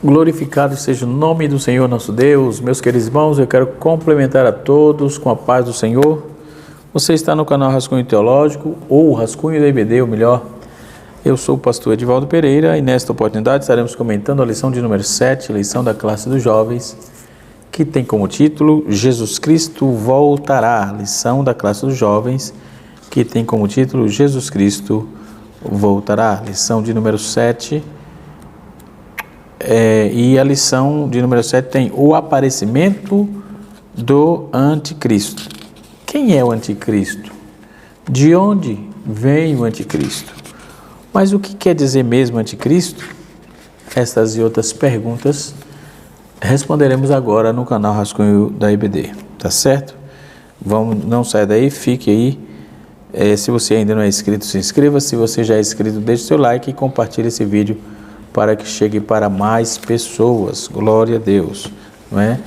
Glorificado seja o nome do Senhor nosso Deus. Meus queridos irmãos, eu quero cumprimentar a todos com a paz do Senhor. Você está no canal Rascunho Teológico, ou Rascunho da IBD, ou melhor. Eu sou o pastor Edivaldo Pereira e nesta oportunidade estaremos comentando a lição de número 7, lição da classe dos jovens, que tem como título Jesus Cristo voltará. Lição da classe dos jovens, que tem como título Jesus Cristo voltará. Lição de número 7. E a lição de número 7 tem o aparecimento do anticristo. Quem é o anticristo? De onde vem o anticristo? Mas o que quer dizer mesmo anticristo? Estas e outras perguntas responderemos agora no canal Rascunho da IBD, tá certo? Não saia daí, fique aí. Se você ainda não é inscrito, se inscreva. Se você já é inscrito, deixe seu like e compartilhe esse vídeo para que chegue para mais pessoas. Glória a Deus, não é?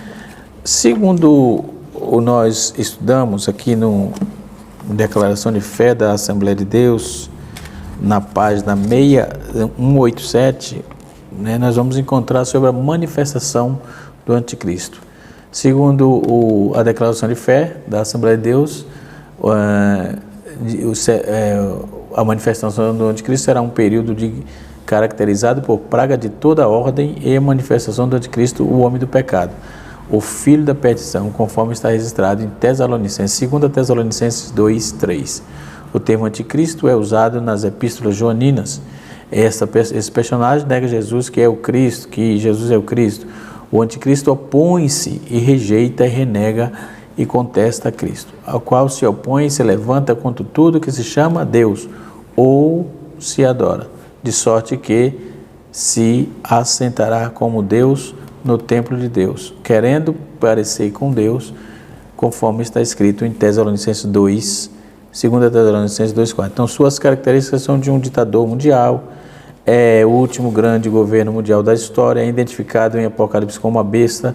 Segundo nós estudamos aqui no Declaração de Fé da Assembleia de Deus, na página 187, né, nós vamos encontrar sobre a manifestação do anticristo. Segundo a Declaração de Fé da Assembleia de Deus, a manifestação do anticristo será um período caracterizado por praga de toda ordem e a manifestação do anticristo, o homem do pecado, o filho da perdição, conforme está registrado em Tessalonicenses, 2 Tessalonicenses 2:3. O termo anticristo é usado nas epístolas joaninas. Esse personagem nega Jesus, que é o Cristo, que Jesus é o Cristo. O anticristo opõe-se e rejeita e renega e contesta a Cristo, ao qual se opõe e se levanta contra tudo que se chama Deus ou se adora, de sorte que se assentará como Deus no templo de Deus, querendo parecer com Deus, conforme está escrito em Tessalonicenses 2, 2 Tessalonicenses 2:4. Então, suas características são de um ditador mundial, é o último grande governo mundial da história, é identificado em Apocalipse como a besta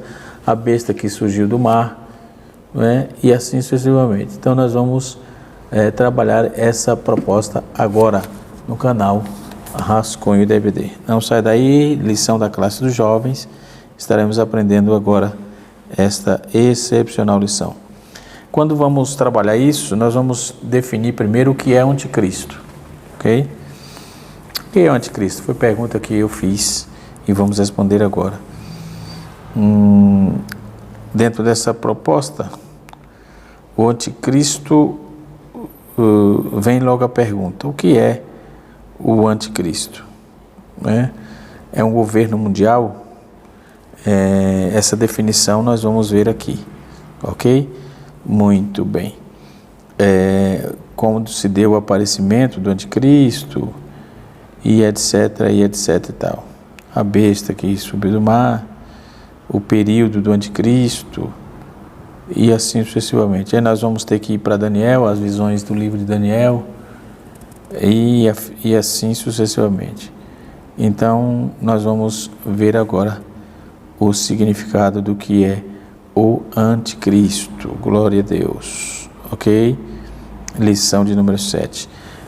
que surgiu do mar, não é? E assim sucessivamente. Então, nós vamos trabalhar essa proposta agora no canal Rascunho da IBD. Não sai daí, lição da classe dos jovens. Estaremos aprendendo agora esta excepcional lição. Quando vamos trabalhar isso, nós vamos definir primeiro o que é o anticristo, ok? O que é o anticristo? Foi a pergunta que eu fiz e vamos responder agora. Dentro dessa proposta, o anticristo, vem logo a pergunta: o que é o anticristo? É um governo mundial? Essa definição nós vamos ver aqui, ok? Muito bem. Como se deu o aparecimento do anticristo e etc e tal. A besta que subiu do mar, o período do anticristo e assim sucessivamente. Aí nós vamos ter que ir para Daniel, as visões do livro de Daniel, e assim sucessivamente. Então, nós vamos ver agora o significado do que é o anticristo. Glória a Deus. Ok? Lição de número 7.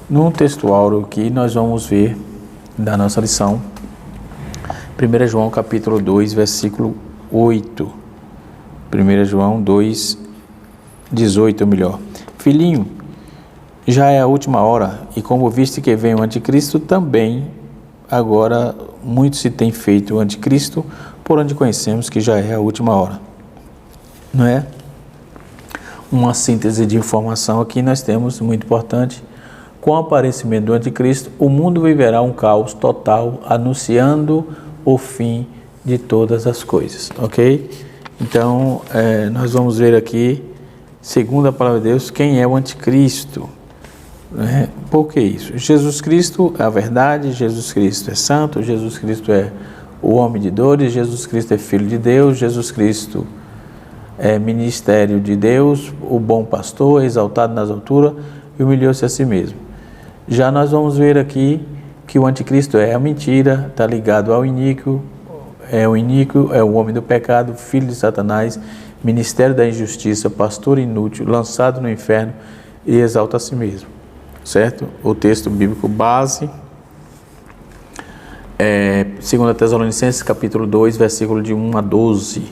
No texto áureo aqui, nós vamos ver da nossa lição 1 João capítulo 2, versículo 8. 1 João 2, 18, ou melhor. Filhinho, já é a última hora, e como viste que vem o anticristo, também agora muito se tem feito o anticristo, por onde conhecemos que já é a última hora. Não é? Uma síntese de informação aqui nós temos, muito importante. Com o aparecimento do anticristo, o mundo viverá um caos total, anunciando o fim de todas as coisas, ok? Então, nós vamos ver aqui, segundo a palavra de Deus, quem é o anticristo. Por que isso? Jesus Cristo é a verdade, Jesus Cristo é santo, Jesus Cristo é o homem de dores, Jesus Cristo é filho de Deus, Jesus Cristo é ministério de Deus, o bom pastor, exaltado nas alturas, e humilhou-se a si mesmo. Já nós vamos ver aqui que o anticristo é a mentira, está ligado ao iníquo, é o iníquo, é o homem do pecado, filho de Satanás, ministério da injustiça, pastor inútil, lançado no inferno e exalta a si mesmo. Certo? O texto bíblico base é 2 Tessalonicenses capítulo 2, versículo de 1 a 12,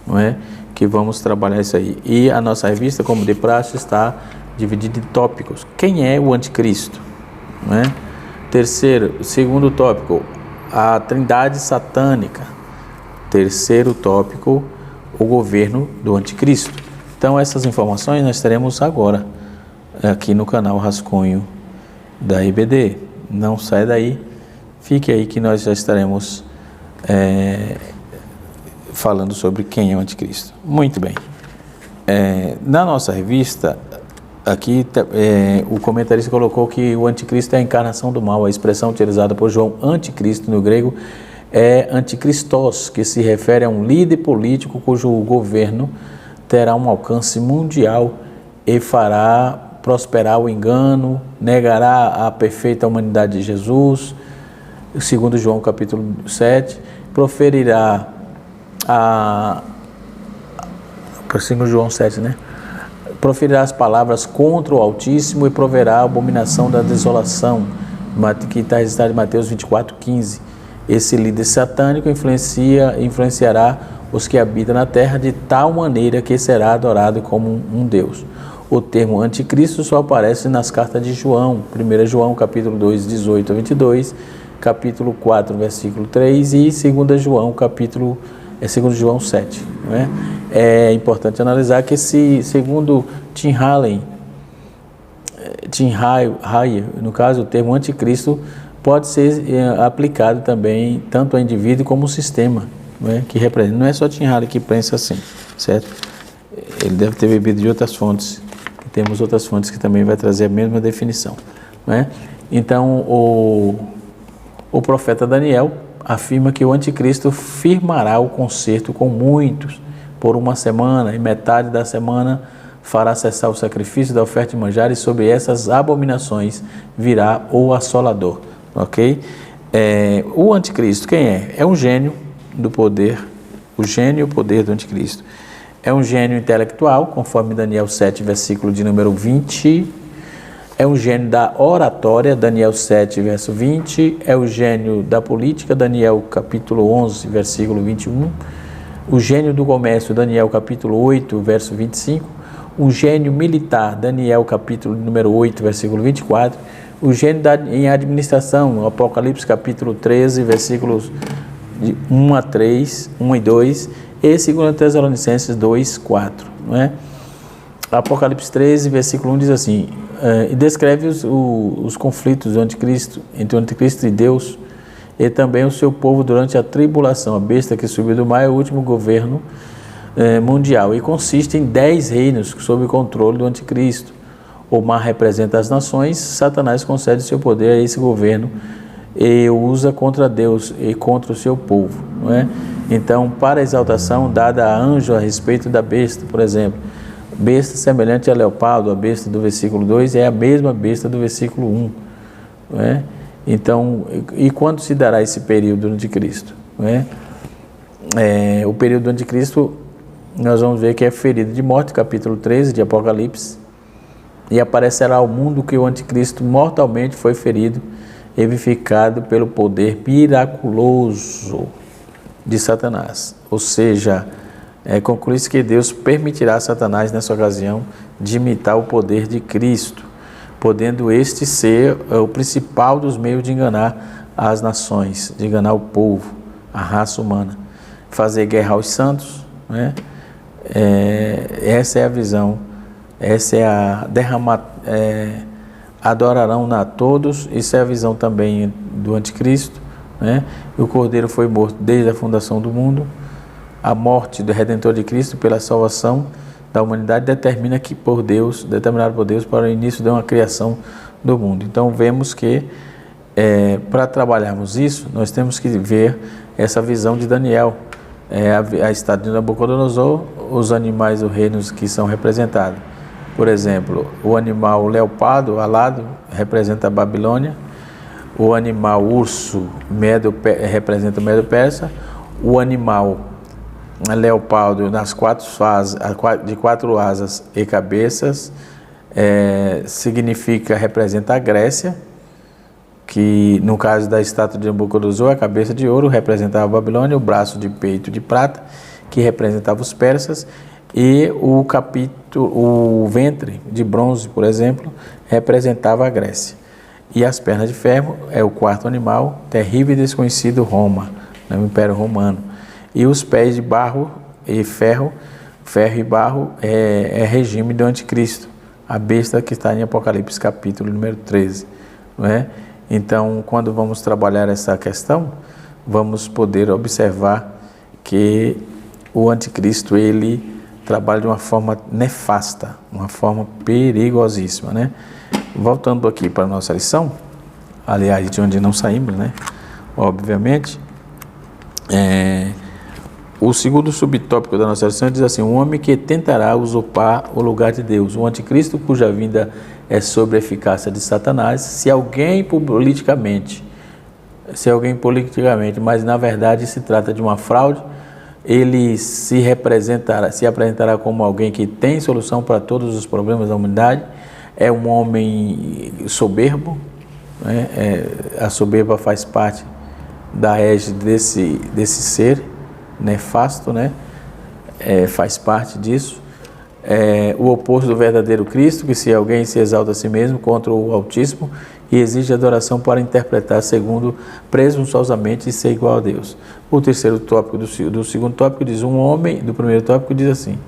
não é? Que vamos trabalhar isso aí. E a nossa revista, como de praxe, está dividida em tópicos. Quem é o anticristo? Não é? Segundo tópico, a trindade satânica. Terceiro tópico, o governo do anticristo. Então essas informações nós teremos agora aqui no canal Rascunho da IBD. Não sai daí, fique aí que nós já estaremos falando sobre quem é o anticristo. Muito bem. Na nossa revista, aqui o comentarista colocou que o anticristo é a encarnação do mal. A expressão utilizada por João, anticristo, no grego, é anticristos, que se refere a um líder político cujo governo terá um alcance mundial e fará prosperar o engano, negará a perfeita humanidade de Jesus, segundo João capítulo 7, proferirá segundo João 7, né? Proferirá as palavras contra o Altíssimo e proverá a abominação da desolação, que está registrado em Mateus 24:15. Esse líder satânico influenciará os que habitam na terra de tal maneira que será adorado como um Deus. O termo anticristo só aparece nas cartas de João, 1 João capítulo 2, 18 a 22, capítulo 4, versículo 3 e 2 João, 2 João 7. Não é? É importante analisar que segundo Tim Hayer, no caso, o termo anticristo pode ser aplicado também tanto ao indivíduo como ao sistema, não é? Que representa. Não é só Tim Haller que pensa assim, certo? Ele deve ter bebido de outras fontes. Temos outras fontes que também vai trazer a mesma definição, não é? Então, o profeta Daniel afirma que o anticristo firmará o concerto com muitos por uma semana, e metade da semana fará cessar o sacrifício da oferta de manjar, e sobre essas abominações virá o assolador. Ok? O anticristo, quem é? É um gênio do poder, o gênio e o poder do anticristo. É um gênio intelectual, conforme Daniel 7, versículo de número 20. É um gênio da oratória, Daniel 7, verso 20. É o gênio da política, Daniel capítulo 11, versículo 21. O gênio do comércio, Daniel capítulo 8, verso 25. O gênio militar, Daniel capítulo número 8, versículo 24. O gênio em administração, Apocalipse capítulo 13, versículos de 1 a 3, 1 e 2, e 2 Tessalonicenses 2, 4. Não é? Apocalipse 13, versículo 1 diz assim, e descreve os conflitos do anticristo, entre o anticristo e Deus, e também o seu povo durante a tribulação. A besta que subiu do mar é o último governo mundial, e consiste em 10 reinos sob o controle do anticristo. O mar representa as nações, Satanás concede seu poder a esse governo e o usa contra Deus e contra o seu povo, não é? Então, para a exaltação dada a anjo a respeito da besta, por exemplo, besta semelhante a leopardo, a besta do versículo 2 é a mesma besta do versículo 1, não é? Então, e quando se dará esse período do anticristo? Não é? O período do anticristo, nós vamos ver que é ferido de morte, capítulo 13 de Apocalipse, e aparecerá ao mundo que o anticristo mortalmente foi ferido e vivificado pelo poder miraculoso de Satanás. Ou seja, conclui-se que Deus permitirá a Satanás nessa ocasião de imitar o poder de Cristo, podendo este ser o principal dos meios de enganar as nações, de enganar o povo, a raça humana, fazer guerra aos santos, né? Essa é a visão, essa é a adorarão a todos, isso é a visão também do anticristo, né? O Cordeiro foi morto desde a fundação do mundo. A morte do Redentor de Cristo pela salvação da humanidade determinado por Deus para o início de uma criação do mundo. Então vemos que para trabalharmos isso, nós temos que ver essa visão de Daniel, a estátua de Nabucodonosor, os animais, os reinos que são representados. Por exemplo, o animal leopardo alado representa a Babilônia, o animal urso representa o Medo-Persa, o animal leopardo nas 4 fases, de 4 asas e cabeças, representa a Grécia, que no caso da estátua de Nabucodonosor, a cabeça de ouro representava a Babilônia, o braço de peito de prata, que representava os persas, e o ventre de bronze, por exemplo, representava a Grécia. E as pernas de ferro é o 4º animal, terrível e desconhecido, Roma, o Império Romano. E os pés de barro e ferro e barro é regime do anticristo, a besta que está em Apocalipse capítulo número 13, não é? Então, quando vamos trabalhar essa questão, vamos poder observar que o anticristo, ele trabalha de uma forma nefasta, uma forma perigosíssima, né? Voltando aqui para a nossa lição, aliás, de onde não saímos, né? Obviamente, o segundo subtópico da nossa lição diz assim: um homem que tentará usurpar o lugar de Deus, o anticristo cuja vinda é sobre a eficácia de Satanás. Se alguém politicamente, mas na verdade se trata de uma fraude, ele se apresentará como alguém que tem solução para todos os problemas da humanidade. É um homem soberbo, né? A soberba faz parte da égide desse ser nefasto, né? Faz parte disso. O oposto do verdadeiro Cristo, que se alguém se exalta a si mesmo contra o Altíssimo e exige adoração para interpretar presunçosamente e ser igual a Deus. O terceiro tópico do segundo tópico diz do primeiro tópico diz assim: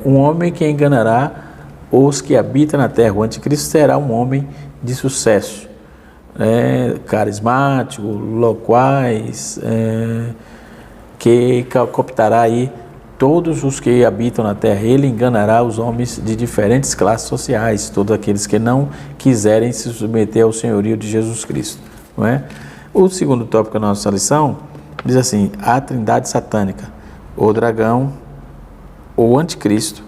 um homem que enganará os que habitam na terra. O anticristo será um homem de sucesso, carismático, loquaz, que cooptará aí todos os que habitam na terra. Ele enganará os homens de diferentes classes sociais, todos aqueles que não quiserem se submeter ao senhorio de Jesus Cristo, não é? O segundo tópico da nossa lição diz assim: a trindade satânica, o dragão, o anticristo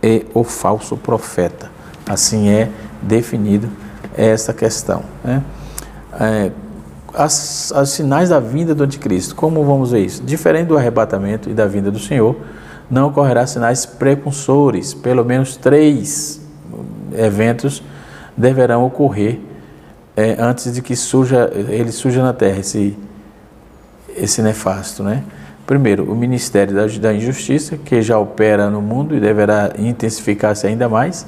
e o falso profeta. Assim é definido essa questão, né? Os sinais da vinda do anticristo, como vamos ver isso? Diferente do arrebatamento e da vinda do Senhor, não ocorrerá sinais precursores. Pelo menos 3 eventos deverão ocorrer antes de que ele surja na terra, esse nefasto, né? Primeiro, o ministério da injustiça, que já opera no mundo e deverá intensificar-se ainda mais.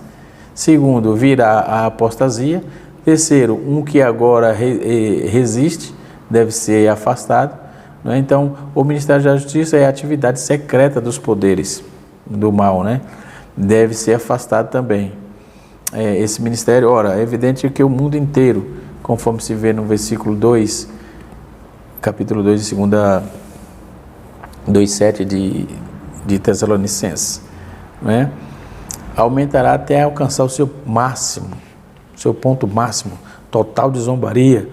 Segundo, virá a apostasia. Terceiro, um que agora resiste deve ser afastado, né? Então, o Ministério da Justiça é a atividade secreta dos poderes do mal, né? Deve ser afastado também. Esse ministério, ora, é evidente que o mundo inteiro, conforme se vê no versículo 2, capítulo 2 de 2:7 de Tessalonicenses, né? Aumentará até alcançar o seu ponto máximo, total de zombaria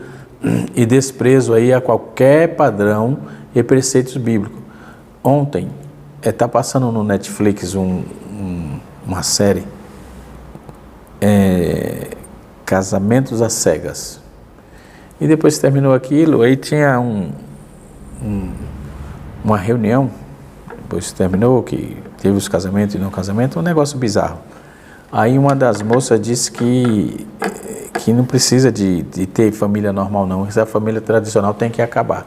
e desprezo aí a qualquer padrão e preceitos bíblicos. Ontem, está passando no Netflix uma série, Casamentos às Cegas. E depois que terminou aquilo, aí tinha uma reunião, depois que terminou, que teve os casamentos e não casamento, um negócio bizarro. Aí uma das moças disse que não precisa de ter família normal não, essa família tradicional tem que acabar.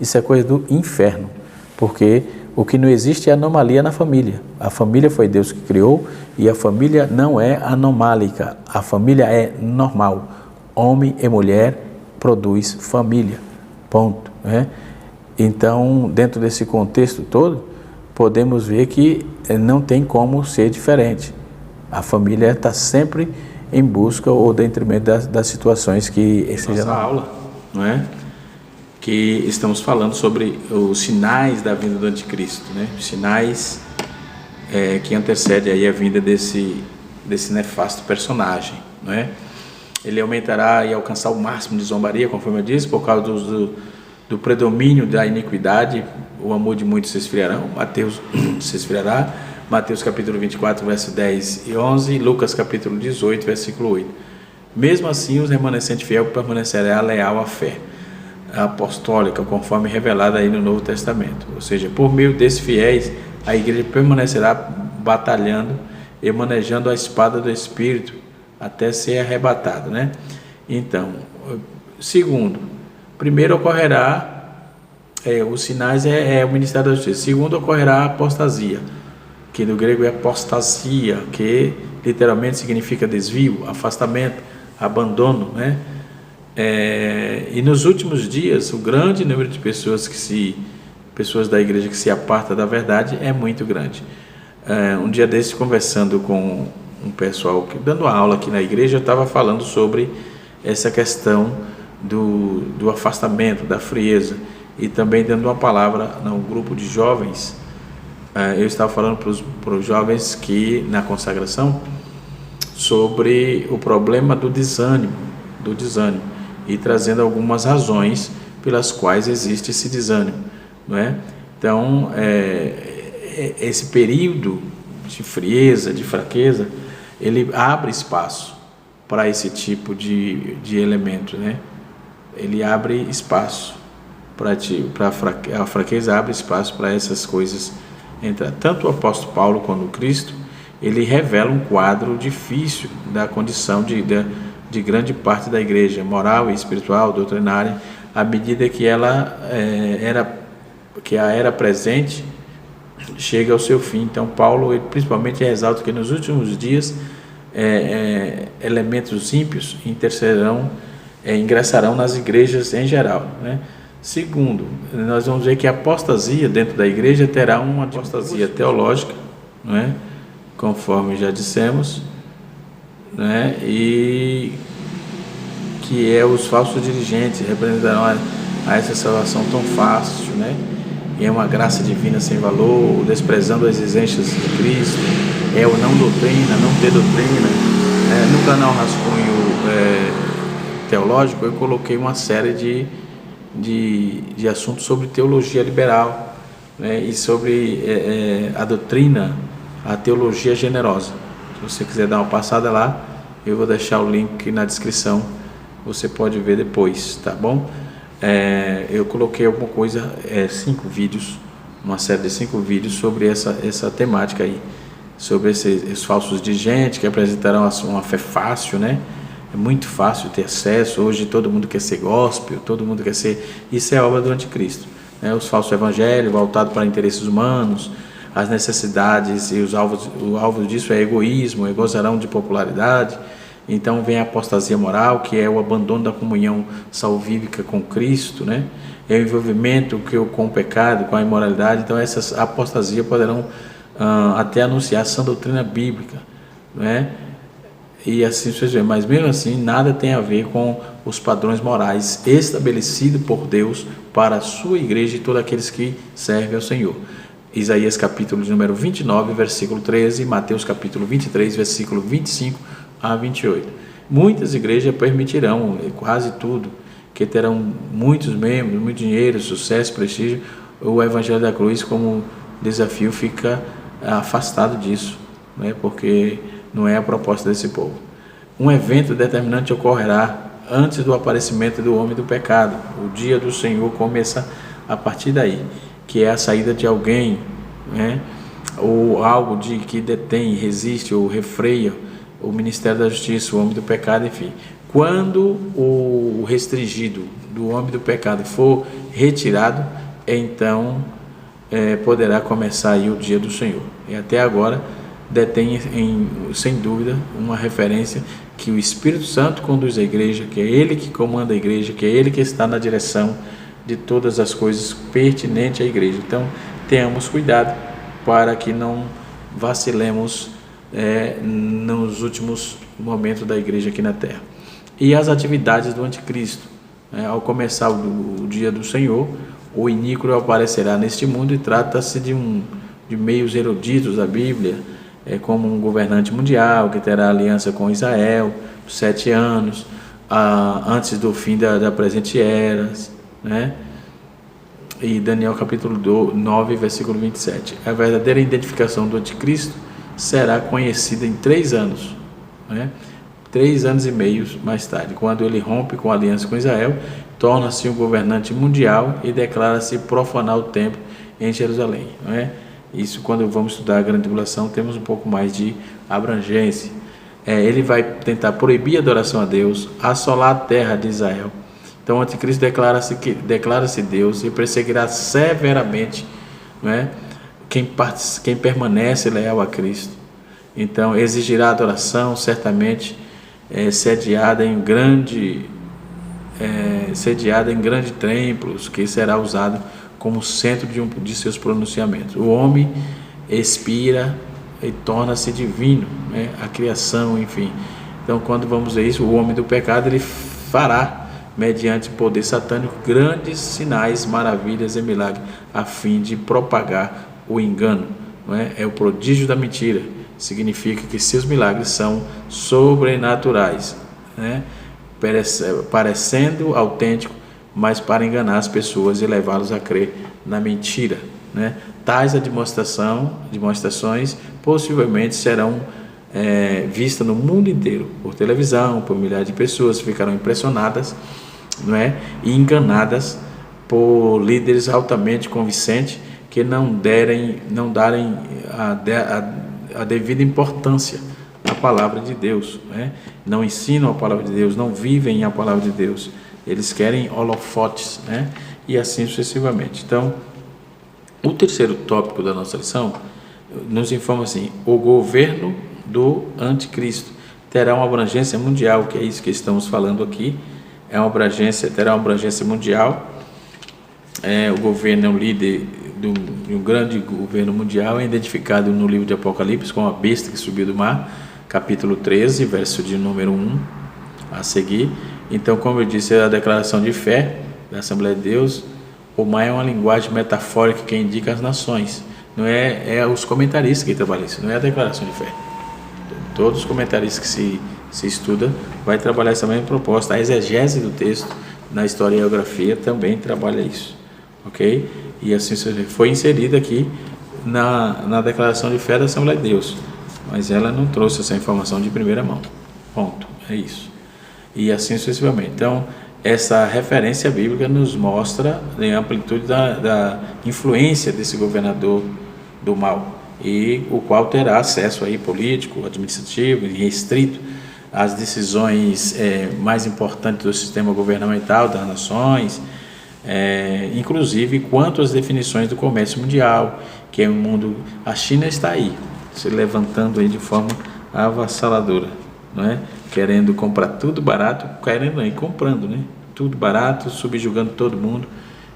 Isso é coisa do inferno, porque o que não existe é anomalia na família. A família foi Deus que criou e a família não é anomálica, a família é normal. Homem e mulher produz família, ponto, né? Então, dentro desse contexto todo, podemos ver que não tem como ser diferente. A família está sempre em busca ou detrimento das situações que seja na aula, não é? Que estamos falando sobre os sinais da vinda do anticristo, né? Os sinais que antecedem aí a vinda desse nefasto personagem, não é? Ele aumentará e alcançar o máximo de zombaria, conforme eu disse, por causa do predomínio da iniquidade. O amor de muitos se esfriará, Mateus capítulo 24, verso 10 e 11, Lucas capítulo 18, versículo 8. Mesmo assim, os remanescentes fiéis permanecerão leal à fé. apostólica, conforme revelada aí no Novo Testamento. Ou seja, por meio desses fiéis, a igreja permanecerá batalhando e manejando a espada do Espírito até ser arrebatado, né? Então, segundo, primeiro ocorrerá os sinais o ministério da justiça. Segundo, ocorrerá a apostasia, que no grego é apostasia, que literalmente significa desvio, afastamento, abandono, né? E nos últimos dias, o grande número de pessoas pessoas da igreja que se apartam da verdade é muito grande. Um dia desses, conversando com um pessoal dando aula aqui na igreja, eu estava falando sobre essa questão do afastamento, da frieza, e também dando uma palavra no grupo de jovens. Eu estava falando para os jovens que na consagração sobre o problema do desânimo, e trazendo algumas razões pelas quais existe esse desânimo, não é? Então, esse período de frieza, de fraqueza, ele abre espaço para esse tipo de elemento, né? Ele abre espaço a fraqueza abre espaço para essas coisas entrar. Tanto o apóstolo Paulo quanto o Cristo, ele revela um quadro difícil da condição de grande parte da igreja, moral e espiritual, doutrinária, à medida que a era presente chega ao seu fim. Então Paulo, ele principalmente exalta que nos últimos dias elementos ímpios ingressarão nas igrejas em geral, né? Segundo, nós vamos ver que a apostasia dentro da igreja terá uma apostasia teológica, não é? Conforme já dissemos, né? E que os falsos dirigentes representarão a essa salvação tão fácil, né? E é uma graça divina sem valor, desprezando as exigências de Cristo, o não doutrina, não ter doutrina. No canal Rascunho Teológico, eu coloquei uma série de assuntos sobre teologia liberal, né? E sobre a doutrina, a teologia generosa. Se você quiser dar uma passada lá, eu vou deixar o link na descrição, você pode ver depois, tá bom? Eu coloquei alguma coisa, 5 vídeos, uma série de 5 vídeos sobre essa temática aí, sobre esses falsos dirigentes que apresentarão uma fé fácil, né? É muito fácil ter acesso, hoje todo mundo quer ser gospel, todo mundo quer ser... Isso é obra do anticristo, né? Os falsos evangelhos voltados para interesses humanos, as necessidades e o alvo disso é egoísmo, gozarão de popularidade. Então vem a apostasia moral, que é o abandono da comunhão salvífica com Cristo, né? É o envolvimento com o pecado, com a imoralidade. Então essas apostasias poderão até anunciar a sã doutrina bíblica, né? E assim vocês veem, mas mesmo assim nada tem a ver com os padrões morais estabelecidos por Deus para a sua igreja e todos aqueles que servem ao Senhor. Isaías capítulo de número 29, versículo 13, Mateus capítulo 23, versículo 25 a 28. Muitas igrejas permitirão quase tudo, que terão muitos membros, muito dinheiro, sucesso, prestígio. O Evangelho da Cruz, como desafio, fica afastado disso, né? Porque não é a proposta desse povo. Um evento determinante ocorrerá antes do aparecimento do homem do pecado. O dia do Senhor começa a partir daí, que é a saída de alguém, né? Ou algo que detém, resiste ou refreia o ministério da justiça, o homem do pecado, enfim. Quando o restringido do homem do pecado for retirado, então poderá começar aí o dia do Senhor. E até agora detém, sem dúvida, uma referência que o Espírito Santo conduz a igreja, que é Ele que comanda a igreja, que é Ele que está na direção de todas as coisas pertinentes à igreja. Então, tenhamos cuidado para que não vacilemos nos últimos momentos da igreja aqui na terra. E as atividades do anticristo, ao começar o dia do Senhor, o iníquo aparecerá neste mundo, e trata-se de meios eruditos da Bíblia, como um governante mundial que terá aliança com Israel por 7 anos, antes do fim da presente era, né? E Daniel capítulo 9, versículo 27. A verdadeira identificação do anticristo será conhecida em 3 anos, né? 3 anos e meio mais tarde, quando ele rompe com a aliança com Israel. torna-se um governante mundial e declara-se profanar o templo em Jerusalém. Não é? Isso, quando vamos estudar a grande tribulação, temos um pouco mais de abrangência. Ele vai tentar proibir a adoração a Deus, assolar a terra de Israel. Então o anticristo declara-se Deus e perseguirá severamente, não é? Quem permanece leal a Cristo. Então exigirá adoração, certamente sediada em grandes templos, que será usado como centro de seus pronunciamentos. O homem expira e torna-se divino, né? A criação, enfim. Então, quando vamos ver isso, o homem do pecado, ele fará, mediante poder satânico, grandes sinais, maravilhas e milagres, a fim de propagar o engano. Não é? É o prodígio da mentira. Significa que seus milagres são sobrenaturais, né? Parecendo autêntico, mas para enganar as pessoas e levá-los a crer na mentira, né? Tais demonstrações possivelmente serão vistas no mundo inteiro, por televisão, por milhares de pessoas, ficarão impressionadas, não é? E enganadas por líderes altamente convincentes que não darem a devida importância à palavra de Deus, né? Não ensinam a palavra de Deus, não vivem a palavra de Deus. Eles querem holofotes, né? E assim sucessivamente. Então, o terceiro tópico da nossa lição nos informa assim: o governo do anticristo terá uma abrangência mundial, que é isso que estamos falando aqui. Terá uma abrangência mundial. O governo é um líder de um grande governo mundial, é identificado no livro de Apocalipse como a besta que subiu do mar, capítulo 13, verso de número 1 a seguir. Então, como eu disse, é a declaração de fé da Assembleia de Deus. O mar é uma linguagem metafórica que indica as nações. Não é os comentaristas que trabalham isso, não é a declaração de fé. Todos os comentaristas que se estuda vai trabalhar essa mesma proposta. A exegese do texto na historiografia também trabalha isso, ok? E assim foi inserida aqui na declaração de fé da Assembleia de Deus, mas ela não trouxe essa informação de primeira mão. Ponto, é isso. E assim sucessivamente. Então, essa referência bíblica nos mostra a amplitude da influência desse governador do mal, e o qual terá acesso aí político, administrativo e restrito às decisões mais importantes do sistema governamental das nações, inclusive quanto às definições do comércio mundial, que é um mundo. A China está aí, se levantando aí de forma avassaladora, não é? Querendo comprar tudo barato, comprando, né? Tudo barato, subjugando todo mundo,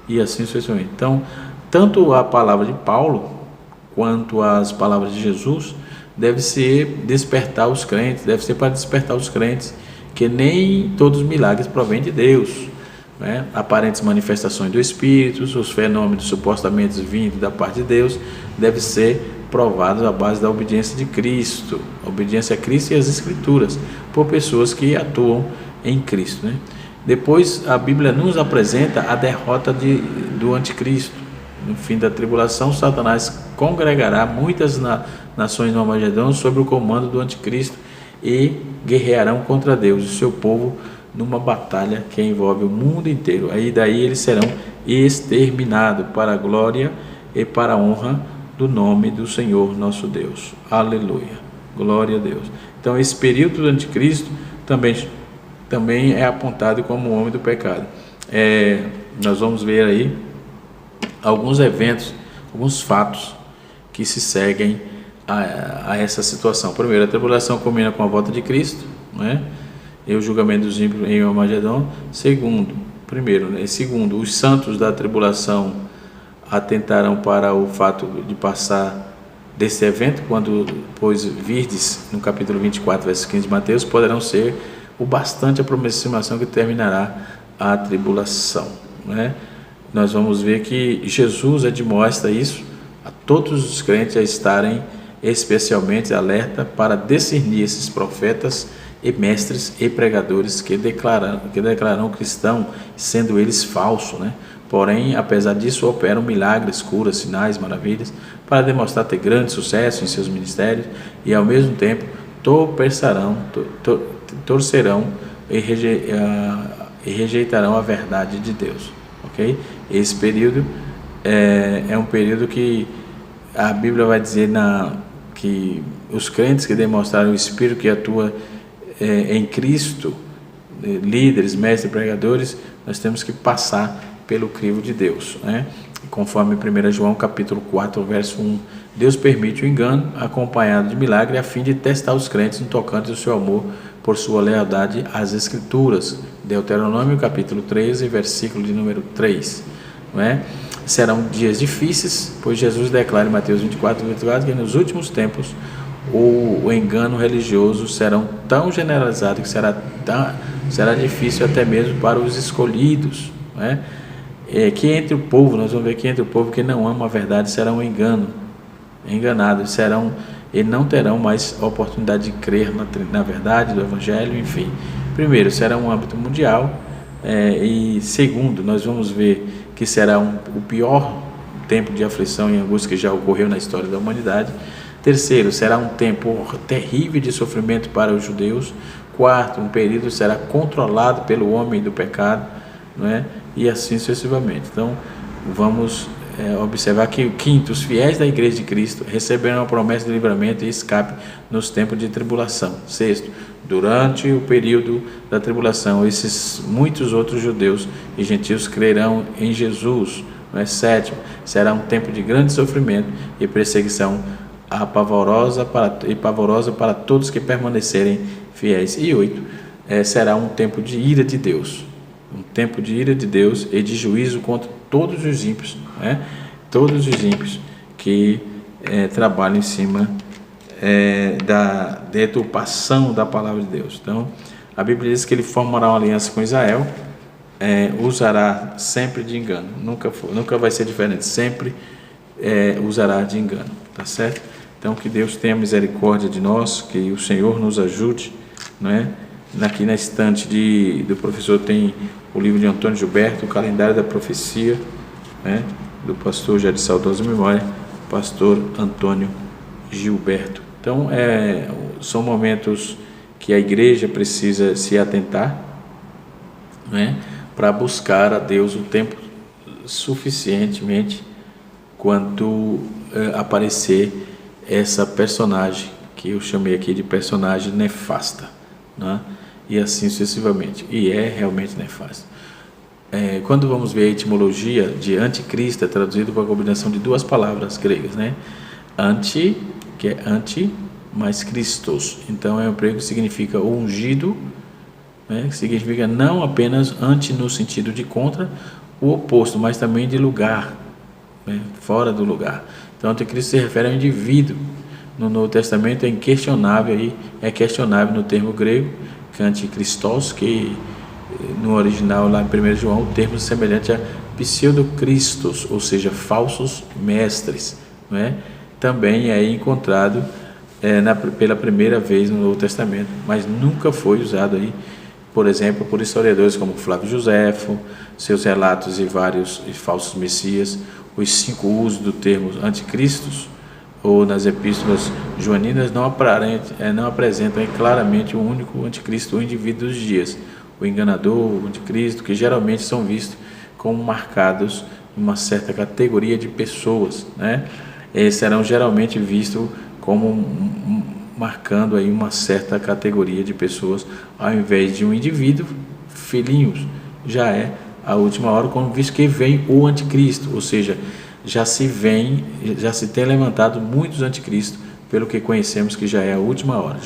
e assim sucessivamente. Então, tanto a palavra de Paulo quanto as palavras de Jesus deve ser para despertar os crentes que nem todos os milagres provêm de Deus, né? Aparentes manifestações do Espírito, os fenômenos supostamente vindos da parte de Deus, devem ser provados à base da obediência de Cristo, obediência a Cristo e às Escrituras, por pessoas que atuam em Cristo, né? Depois a Bíblia nos apresenta a derrota do anticristo. No fim da tribulação, Satanás congregará muitas nações no Armagedão sob o comando do anticristo e guerrearão contra Deus e seu povo numa batalha que envolve o mundo inteiro. Daí eles serão exterminados para a glória e para a honra do nome do Senhor nosso Deus. Aleluia, glória a Deus. Então esse período do anticristo também é apontado como o homem do pecado. Nós vamos ver aí alguns eventos, alguns fatos que se seguem a essa situação. Primeiro, a tribulação culmina com a volta de Cristo, né? E o julgamento dos ímpios em Armagedon. Segundo, os santos da tribulação atentarão para o fato de passar desse evento, quando, pois virdes, no capítulo 24, verso 15 de Mateus, poderão ser o bastante a aproximação que terminará a tribulação, né? Nós vamos ver que Jesus admoesta isso a todos os crentes a estarem especialmente alerta para discernir esses profetas e mestres e pregadores que declararão cristão, sendo eles falsos, né? Porém, apesar disso, operam milagres, curas, sinais, maravilhas, para demonstrar ter grande sucesso em seus ministérios e, ao mesmo tempo, torcerão e rejeitarão a verdade de Deus, ok? Esse período é um período que a Bíblia vai dizer que os crentes que demonstraram o Espírito que atua em Cristo, líderes, mestres, pregadores, nós temos que passar pelo crivo de Deus, né? Conforme 1 João capítulo 4, verso 1, Deus permite o engano acompanhado de milagre a fim de testar os crentes no tocante ao seu amor por sua lealdade às Escrituras. Deuteronômio capítulo 13, versículo de número 3, não é? Serão dias difíceis, pois Jesus declara em Mateus 24, que nos últimos tempos o engano religioso será tão generalizado que será difícil até mesmo para os escolhidos, não é? Que entre o povo, nós vamos ver que entre o povo que não ama a verdade será um enganados, e não terão mais oportunidade de crer na verdade do Evangelho, enfim. Primeiro, será um âmbito mundial, e segundo, nós vamos ver que será o pior tempo de aflição e angústia que já ocorreu na história da humanidade. Terceiro, será um tempo terrível de sofrimento para os judeus. Quarto, um período será controlado pelo homem do pecado, não é? E assim sucessivamente. Então, vamos observar que o quinto, os fiéis da Igreja de Cristo receberão a promessa de livramento e escape nos tempos de tribulação. Sexto, durante o período da tribulação, esses muitos outros judeus e gentios crerão em Jesus. Não é? Sétimo, será um tempo de grande sofrimento e perseguição pavorosa para todos que permanecerem fiéis. E oito, será um tempo de ira de Deus. Um tempo de ira de Deus e de juízo contra todos os ímpios, né? Todos os ímpios que trabalham em cima da deturpação da palavra de Deus. Então, a Bíblia diz que ele formará uma aliança com Israel, usará sempre de engano, nunca vai ser diferente, sempre usará de engano, tá certo? Então, que Deus tenha misericórdia de nós, que o Senhor nos ajude, não é? Aqui na estante do professor tem o livro de Antônio Gilberto, o Calendário da Profecia, né? Do pastor já de saudosa memória, pastor Antônio Gilberto. Então, são momentos que a igreja precisa se atentar, né? Para buscar a Deus o tempo suficientemente quando aparecer essa personagem, que eu chamei aqui de personagem nefasta, né? E assim sucessivamente, e realmente nefasto. Quando vamos ver a etimologia de anticristo, é traduzido por a combinação de duas palavras gregas, né? Anti, que é anti, mais Christos, então é um grego que significa ungido, né? Que significa não apenas anti no sentido de contra, o oposto, mas também de lugar, né? Fora do lugar. Então anticristo se refere ao indivíduo. No Novo Testamento é questionável no termo grego, anticristos, que no original lá em 1 João o termo é semelhante a pseudocristos, ou seja, falsos mestres, não é? Também é encontrado pela primeira vez no Novo Testamento, mas nunca foi usado aí, por exemplo, por historiadores como Flávio Joséfo, seus relatos e vários falsos messias. Os 5 usos do termo anticristos ou nas epístolas joaninas não apresentam claramente um único anticristo, o indivíduo dos dias, o enganador, o anticristo, que geralmente são vistos como marcados em uma certa categoria de pessoas, né? Eles serão geralmente vistos como marcando aí uma certa categoria de pessoas, ao invés de um indivíduo, filhinhos, já é a última hora, quando visto que vem o anticristo, ou seja, já se tem levantado muitos anticristos, pelo que conhecemos que já é a última hora. 1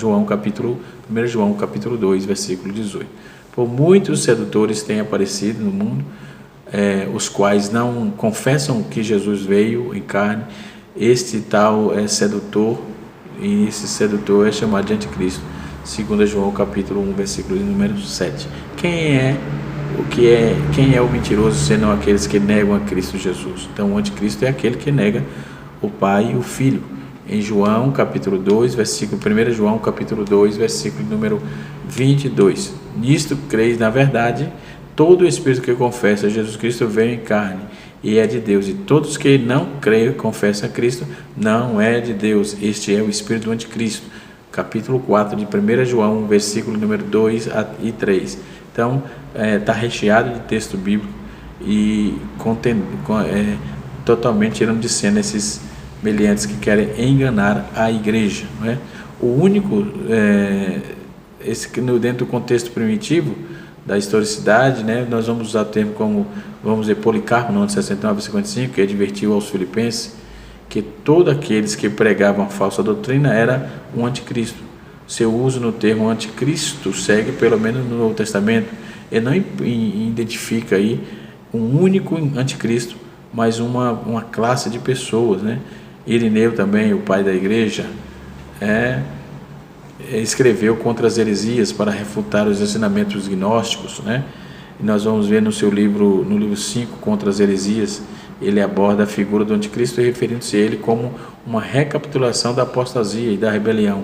João capítulo 2, versículo 18. Por muitos sedutores têm aparecido no mundo, os quais não confessam que Jesus veio em carne. Este tal é sedutor, e esse sedutor é chamado de anticristo. 2 João capítulo 1, versículo número 7. Quem é o mentiroso, senão aqueles que negam a Cristo Jesus? Então o anticristo é aquele que nega o Pai e o Filho. Em João capítulo 2, versículo 1 João capítulo 2, versículo número 22. Nisto creis na verdade, todo espírito que confessa Jesus Cristo veio em carne e é de Deus, e todos que não creem e confessam a Cristo não é de Deus. Este é o espírito do anticristo. Capítulo 4 de 1 João, versículo número 2 e 3. Então, está recheado de texto bíblico e totalmente tirando de cena esses meliantes que querem enganar a igreja, não é? O único, dentro do contexto primitivo da historicidade, né, nós vamos usar o termo como, vamos dizer, Policarpo, no ano 69 e 55, que advertiu aos filipenses que todos aqueles que pregavam a falsa doutrina era um anticristo. Seu uso no termo anticristo segue, pelo menos no Novo Testamento, ele não identifica aí um único anticristo, mas uma classe de pessoas, né? Irineu também, o pai da igreja, escreveu contra as heresias para refutar os ensinamentos gnósticos, né? E nós vamos ver no livro 5, Contra as Heresias, ele aborda a figura do anticristo, referindo-se a ele como uma recapitulação da apostasia e da rebelião,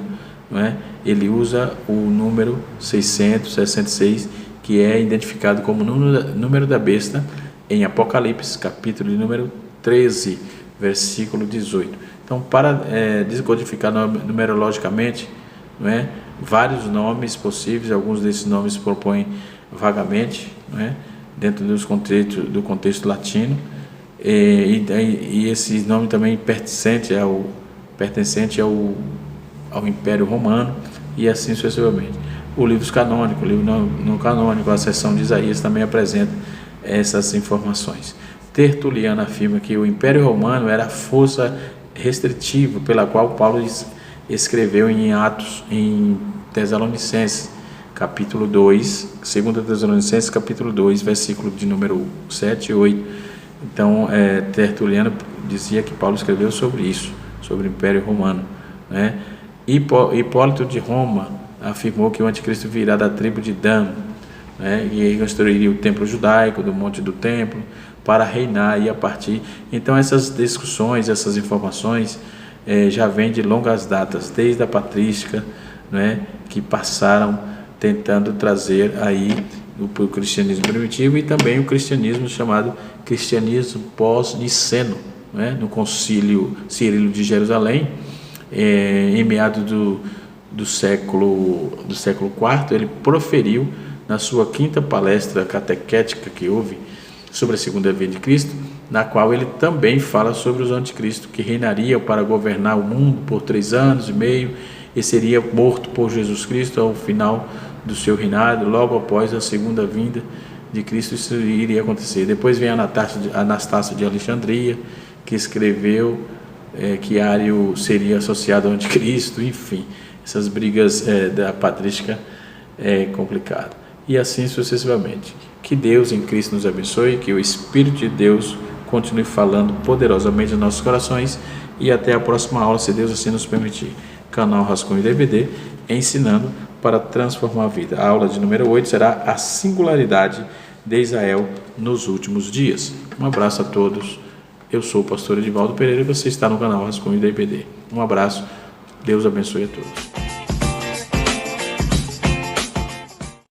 não é? Ele usa o número 666, que é identificado como número da besta em Apocalipse, capítulo de número 13, versículo 18. Então, para descodificar numerologicamente, não é, vários nomes possíveis, alguns desses nomes se propõem vagamente, não é, dentro do contexto latino, e esse nome também pertencente ao Império Romano, e assim sucessivamente. O livro canônico, a seção de Isaías também apresenta essas informações. Tertuliano afirma que o Império Romano era a força restritiva pela qual Paulo escreveu em Atos, em Tessalonicenses, capítulo 2, 2 Tessalonicenses, capítulo 2, versículo de número 7 e 8. Então, Tertuliano dizia que Paulo escreveu sobre isso, sobre o Império Romano, né? Hipólito de Roma afirmou que o anticristo virá da tribo de Dan, né? E construiria o templo judaico, do Monte do Templo, para reinar e a partir. Então, essas discussões, essas informações já vêm de longas datas, desde a patrística, né, que passaram tentando trazer aí o cristianismo primitivo e também o cristianismo chamado cristianismo pós-niceno, né, no concílio Cirilo de Jerusalém, em meados do século IV, ele proferiu na sua 5ª palestra catequética que houve sobre a segunda vinda de Cristo, na qual ele também fala sobre os anticristos que reinariam para governar o mundo por 3 anos e meio e seria morto por Jesus Cristo ao final do seu reinado. Logo após a segunda vinda de Cristo, isso iria acontecer. Depois vem Anastácio de Alexandria, que escreveu que Ário seria associado ao anticristo. Enfim, essas brigas da patrística é complicado. E assim sucessivamente. Que Deus em Cristo nos abençoe, que o Espírito de Deus continue falando poderosamente nos nossos corações, e até a próxima aula, se Deus assim nos permitir. Canal Rascunho DVD, ensinando para transformar a vida. A aula de número 8 será a singularidade de Israel nos últimos dias. Um abraço a todos. Eu sou o pastor Edivaldo Pereira e você está no canal Rascunho DVD. Um abraço. Deus abençoe a todos.